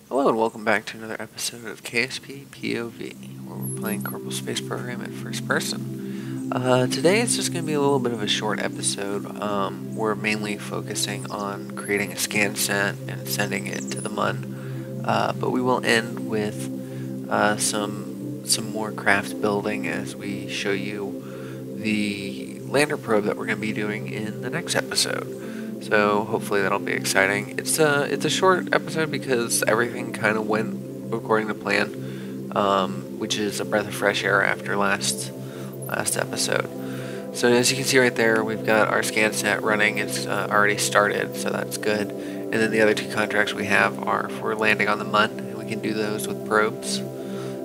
Hello and welcome back to another episode of KSP POV, where we're playing Kerbal Space Program in first person. Today it's just going to be a little bit of a short episode. We're mainly focusing on creating a ScanSat and sending it to the MUN, but we will end with some more craft building as we show you the lander probe that we're going to be doing in the next episode. So hopefully that'll be exciting. It's a short episode because everything kind of went according to plan, which is a breath of fresh air after last episode. So as you can see right there, we've got our ScanSat running. It's already started, so that's good. And then the other two contracts we have are for landing on the MUN, and we can do those with probes.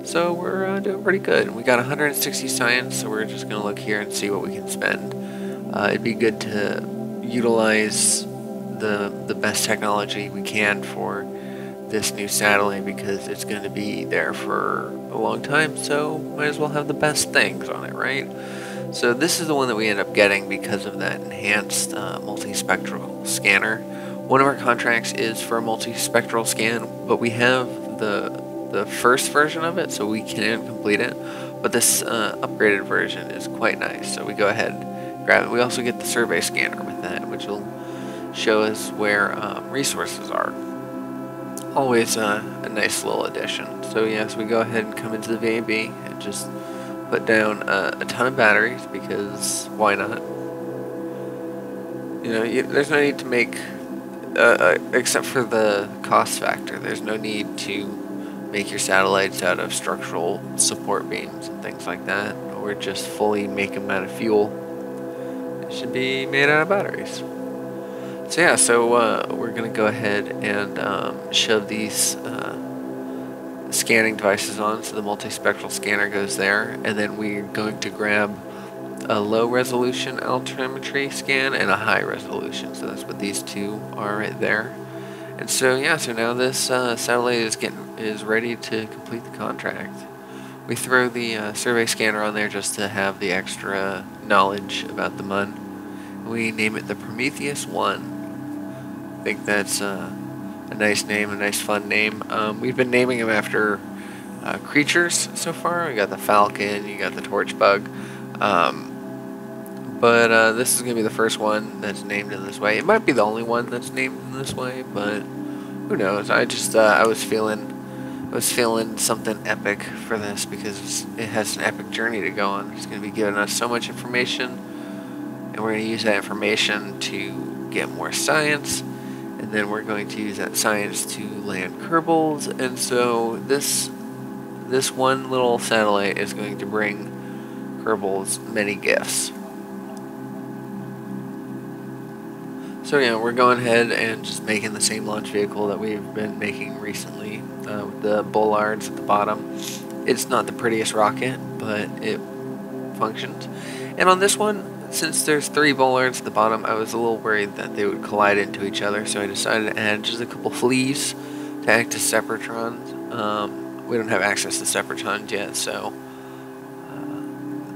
So we're doing pretty good. We got 160 science, so we're just going to look here and see what we can spend. It'd be good to utilize the best technology we can for this new satellite because it's going to be there for a long time, so might as well have the best things on it, right? So this is the one that we end up getting because of that enhanced multispectral scanner. One of our contracts is for a multispectral scan, but we have the first version of it, so we can complete it, but this upgraded version is quite nice, so we go ahead and grab it. We also get the survey scanner with that, which will show us where resources are. Always a nice little addition. So yes, we go ahead and come into the VAB and just put down a ton of batteries because why not? You know, there's no need to make, except for the cost factor, there's no need to make your satellites out of structural support beams and things like that, or just fully make them out of fuel. Should be made out of batteries. So yeah, we're gonna go ahead and shove these scanning devices on, so the multispectral scanner goes there, and then we're going to grab a low resolution altimetry scan and a high resolution. So that's what these two are right there. And so yeah, so now this satellite is ready to complete the contract. We throw the survey scanner on there just to have the extra knowledge about the MUN. We name it the Prometheus 1. I think that's a nice name, a nice fun name. We've been naming them after creatures so far. We got the falcon, you got the torch bug. But this is going to be the first one that's named in this way. It might be the only one that's named in this way, but who knows. I just I was feeling something epic for this because it has an epic journey to go on. It's going to be giving us so much information, and we're going to use that information to get more science, and then we're going to use that science to land Kerbals. And so this one little satellite is going to bring Kerbals many gifts. So yeah, we're going ahead and just making the same launch vehicle that we've been making recently, with the bollards at the bottom. It's not the prettiest rocket, but it functions. And on this one, since there's 3 bollards at the bottom, I was a little worried that they would collide into each other, so I decided to add just a couple fleas to act as separatrons. We don't have access to separatrons yet, so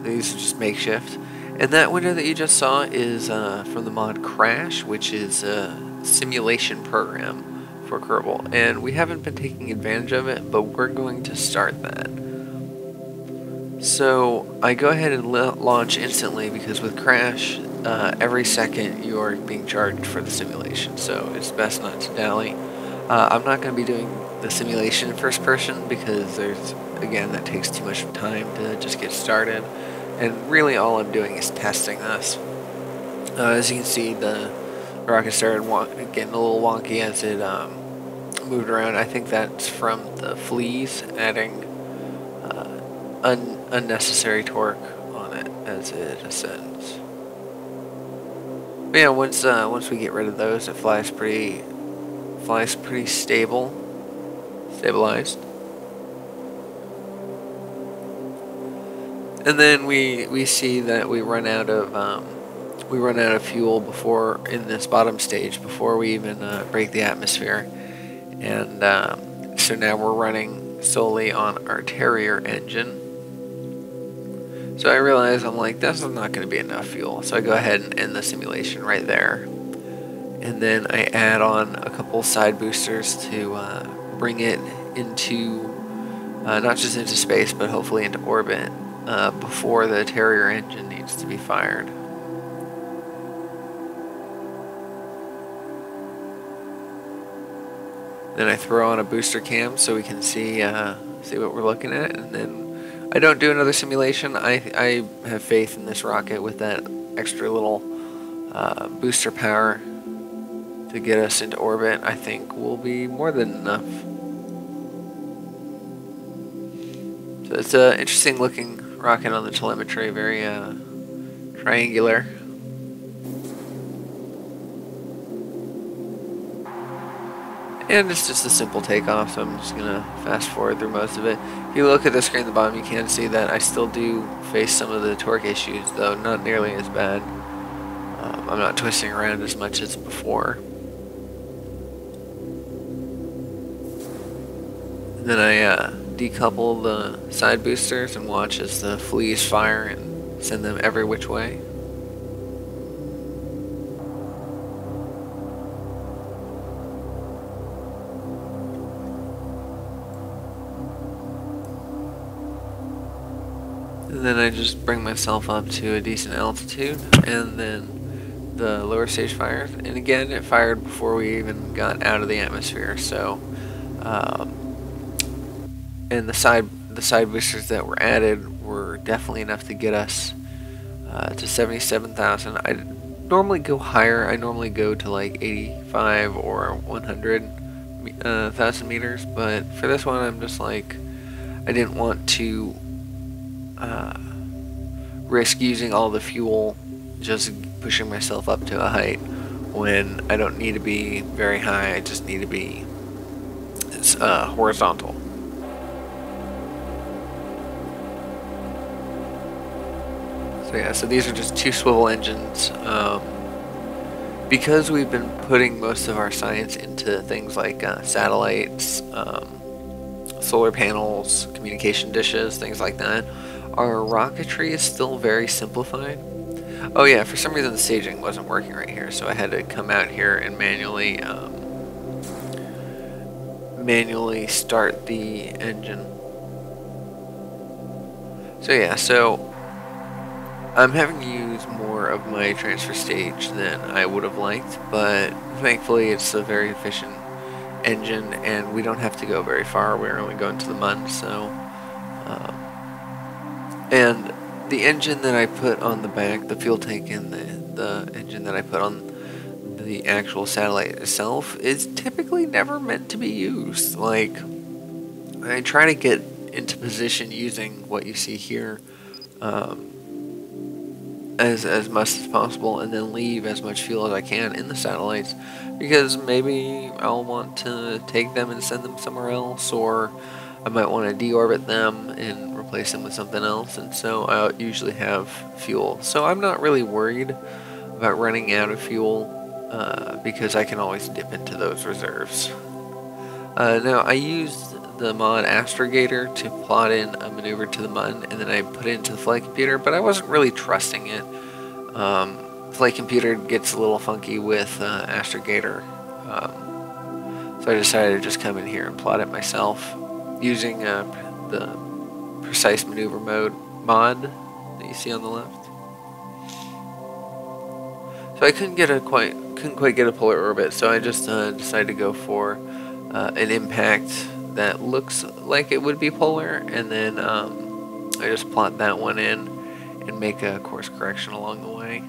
these are just makeshift. And that window that you just saw is from the mod Crash, which is a simulation program for Kerbal. And we haven't been taking advantage of it, but we're going to start that. So I go ahead and launch instantly because with Crash, every second you are being charged for the simulation. So it's best not to dally. I'm not going to be doing the simulation in first person because again, that takes too much time to just get started. And really all I'm doing is testing this. As you can see, the rocket started getting a little wonky as it moved around. I think that's from the fleas adding unnecessary torque on it as it ascends. But yeah, once we get rid of those, it flies pretty stabilized. And then we see that we run out of fuel before in this bottom stage before we even break the atmosphere, and so now we're running solely on our Terrier engine. So I realize I'm like, this is not going to be enough fuel, so I go ahead and end the simulation right there, and then I add on a couple side boosters to bring it into not just into space, but hopefully into orbit before the Terrier engine needs to be fired. Then I throw on a booster cam so we can see what we're looking at, and then I don't do another simulation. I have faith in this rocket with that extra little booster power to get us into orbit. I think will be more than enough. So it's an interesting looking rocket on the telemetry, very triangular. And it's just a simple takeoff, so I'm just going to fast forward through most of it. If you look at the screen at the bottom, you can see that I still do face some of the torque issues, though not nearly as bad. I'm not twisting around as much as before. And then I decouple the side boosters and watch as the fleas fire and send them every which way. And then I just bring myself up to a decent altitude, and then the lower stage fires. And again, it fired before we even got out of the atmosphere. So, and the side boosters that were added were definitely enough to get us to 77,000. I normally go higher. I normally go to like 85 or 100,000 meters, but for this one, I'm just like, I didn't want to risk using all the fuel just pushing myself up to a height when I don't need to be very high. I just need to be horizontal. So yeah, so these are just two swivel engines. Because we've been putting most of our science into things like satellites, solar panels, communication dishes, things like that, our rocketry is still very simplified. Oh yeah, for some reason the staging wasn't working right here, so I had to come out here and manually start the engine. So yeah, so I'm having to use more of my transfer stage than I would have liked, but thankfully it's a very efficient engine and we don't have to go very far. We're only going to the Mun, so and the engine that I put on the back, the fuel tank, and the engine that I put on the actual satellite itself is typically never meant to be used. Like, I try to get into position using what you see here as much as possible, and then leave as much fuel as I can in the satellites, because maybe I'll want to take them and send them somewhere else, or I might want to deorbit them and replace them with something else, and so I usually have fuel. So I'm not really worried about running out of fuel because I can always dip into those reserves. Now I used the mod Astrogator to plot in a maneuver to the Mun, and then I put it into the flight computer, but I wasn't really trusting it. Flight computer gets a little funky with Astrogator, so I decided to just come in here and plot it myself using the precise maneuver mode mod that you see on the left. So I couldn't quite get a polar orbit, so I just decided to go for an impact that looks like it would be polar, and then I just plot that one in and make a course correction along the way.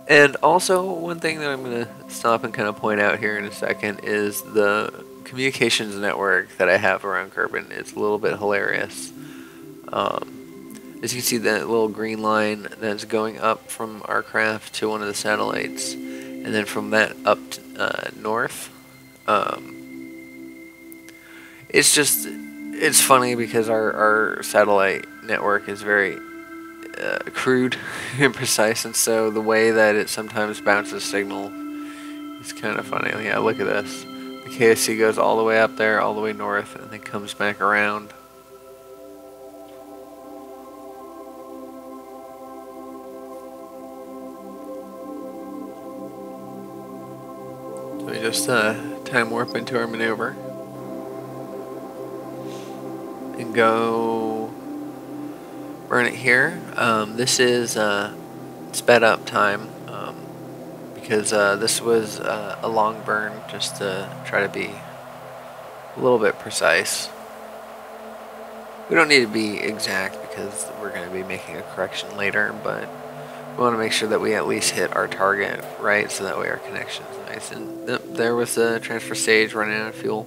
And also, one thing that I'm going to stop and kind of point out here in a second is the communications network that I have around Kerbal. It's a little bit hilarious. As you can see, that little green line that's going up from our craft to one of the satellites, and then from that up north. It's funny because our satellite network is very crude and precise, and so the way that it sometimes bounces signal is kind of funny. Yeah, look at this. The KSP goes all the way up there, all the way north, and then comes back around. Let me just time warp into our maneuver and go burn it here. This is sped up time because this was a long burn, just to try to be a little bit precise. We don't need to be exact because we're going to be making a correction later, but we want to make sure that we at least hit our target right, so that way our connection is nice. And there was the transfer stage running out of fuel.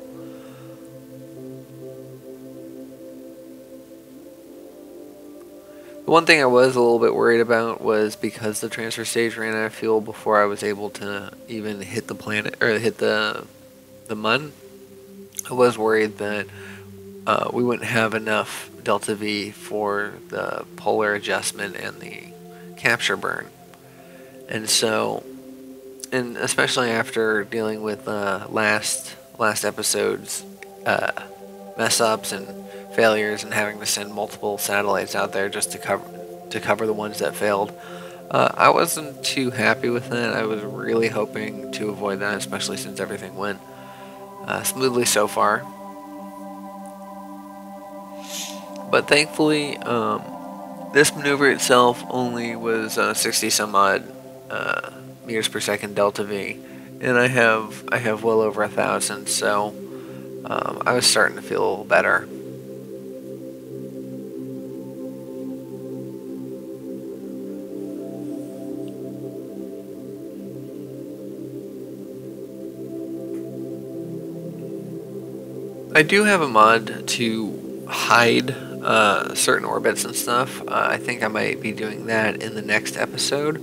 The one thing I was a little bit worried about was because the transfer stage ran out of fuel before I was able to even hit the planet, or hit the mun. I was worried that we wouldn't have enough delta V for the polar adjustment and the capture burn. And so, and especially after dealing with last episode's mess ups and failures and having to send multiple satellites out there just to cover the ones that failed, I wasn't too happy with that. I was really hoping to avoid that, especially since everything went smoothly so far. But thankfully, this maneuver itself only was 60 some odd meters per second delta V, and I have well over 1,000, so I was starting to feel a little better. I do have a mod to hide certain orbits and stuff. I think I might be doing that in the next episode,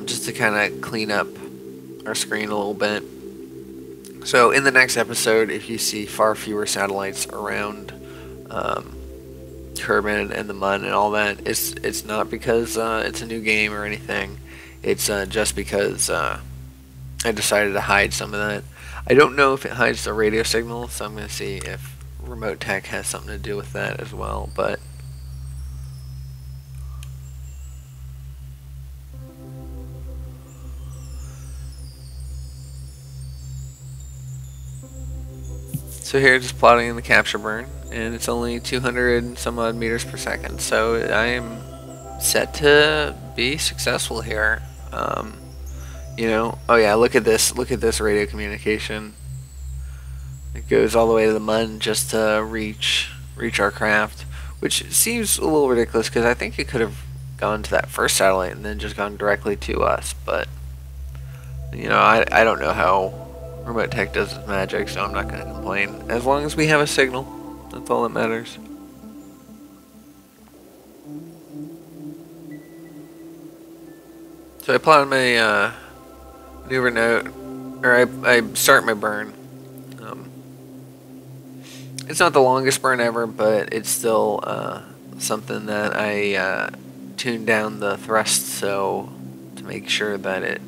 just to kind of clean up our screen a little bit. So in the next episode, if you see far fewer satellites around Kerbal and the Mun and all that, it's not because it's a new game or anything. It's just because I decided to hide some of that. I don't know if it hides the radio signal, so I'm going to see if remote tech has something to do with that as well, but so here, just plotting in the capture burn, and it's only 200 and some odd meters per second, so I am set to be successful here. You know, oh yeah, look at this radio communication. It goes all the way to the Mun just to reach our craft, which seems a little ridiculous because I think it could have gone to that first satellite and then just gone directly to us. But you know, I don't know how remote tech does its magic, so I'm not going to complain. As long as we have a signal, that's all that matters. So I plotted my maneuver note, or I start my burn. It's not the longest burn ever, but it's still something that I tuned down the thrust so to make sure that it's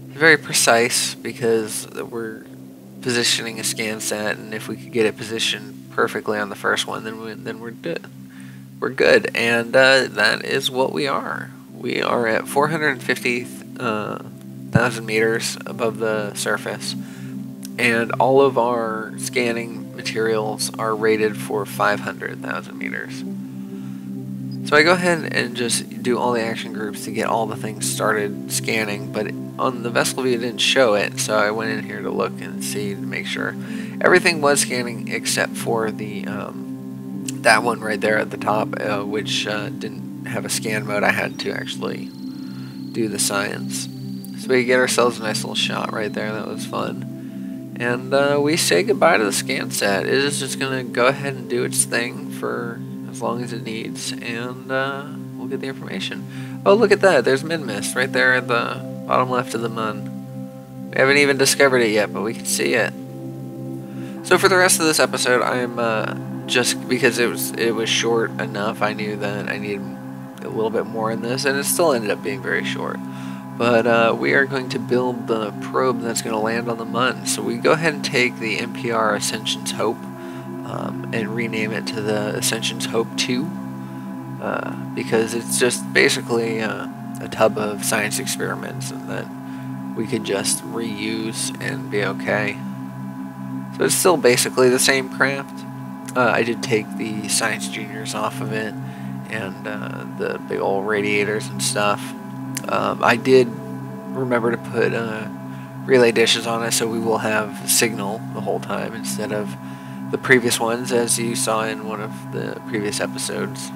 very precise, because we're positioning a ScanSat, and if we could get it positioned perfectly on the first one, then we're good. We're good, and that is what we are. We are at 450,000 meters above the surface, and all of our scanning materials are rated for 500,000 meters. So I go ahead and just do all the action groups to get all the things started scanning, but on the vessel view it didn't show it, so I went in here to look and see to make sure everything was scanning except for the that one right there at the top, which didn't have a scan mode. I had to actually do the science. So we get ourselves a nice little shot right there. That was fun. And we say goodbye to the ScanSat. It is just going to go ahead and do its thing for as long as it needs, and we'll get the information. Oh, look at that. There's mid-mist right there at the bottom left of the Mun. We haven't even discovered it yet, but we can see it. So for the rest of this episode, I'm just because it was short enough, I knew that I needed a little bit more in this, and it still ended up being very short. But we are going to build the probe that's going to land on the Mun. So we go ahead and take the AmpYear Ascension's Hope and rename it to the Ascension's Hope 2, because it's just basically a tub of science experiments, and that we could just reuse and be okay. So it's still basically the same craft. I did take the Science Juniors off of it, and the big old radiators and stuff. I did remember to put relay dishes on it, so we will have signal the whole time instead of the previous ones, as you saw in one of the previous episodes.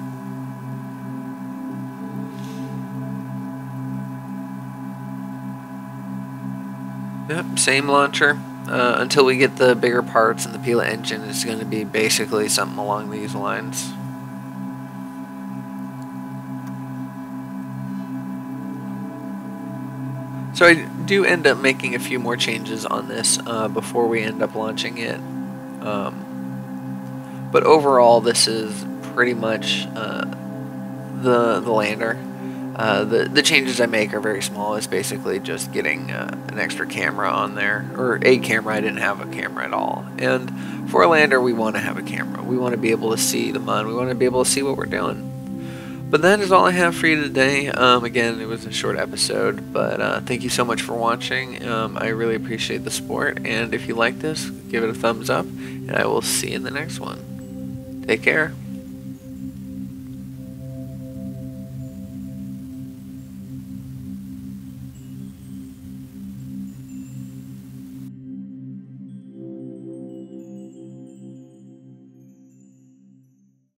Yep, same launcher. Until we get the bigger parts and the Pila engine, it's going to be basically something along these lines. So I do end up making a few more changes on this before we end up launching it. But overall, this is pretty much the lander. The changes I make are very small. It's basically just getting an extra camera on there, or a camera. I didn't have a camera at all. And for a lander, we want to have a camera. We want to be able to see the mun. We want to be able to see what we're doing. But that is all I have for you today. Again, it was a short episode, but thank you so much for watching. I really appreciate the support, and if you like this, give it a thumbs up, and I will see you in the next one. Take care.